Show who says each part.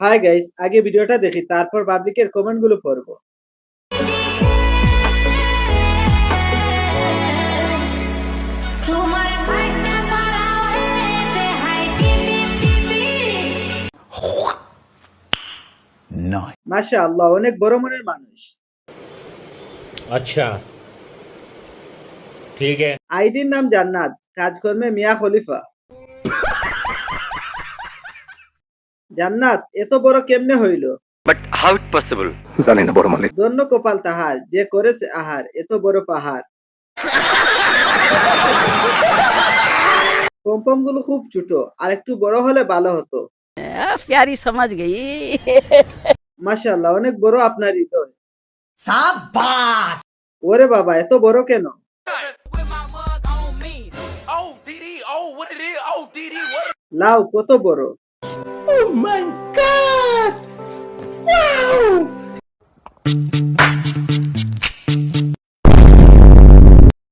Speaker 1: Hi guys, আগে ভিডিওটা দেখি তারপর পাবলিকের কমেন্টগুলো পড়বো। মাশাআল্লাহ, অনেক বড় মনের মানুষ।
Speaker 2: अच्छा ठीक है।
Speaker 1: আইডির নাম জান্নাত, কাজকর্মে মিয়া খলিফা। জান্নাত এত বড় কেমনে হইল?
Speaker 3: But how it possible? জানি না বড় মালিক।
Speaker 1: ধন্য কপাল তাহার যে করেছে আহার এত বড় পাহাড়। পম্পম গুলো খুব ছোট, আর একটু বড় হলে ভালো হতো।
Speaker 4: प्यारी समझ गई।
Speaker 1: মাশাআল্লাহ, অনেক বড় আপনার হৃদয়। সাবাস। ওরে বাবা, এত বড় কেন? লাউ কত বড়?
Speaker 4: Oh my God! Wow!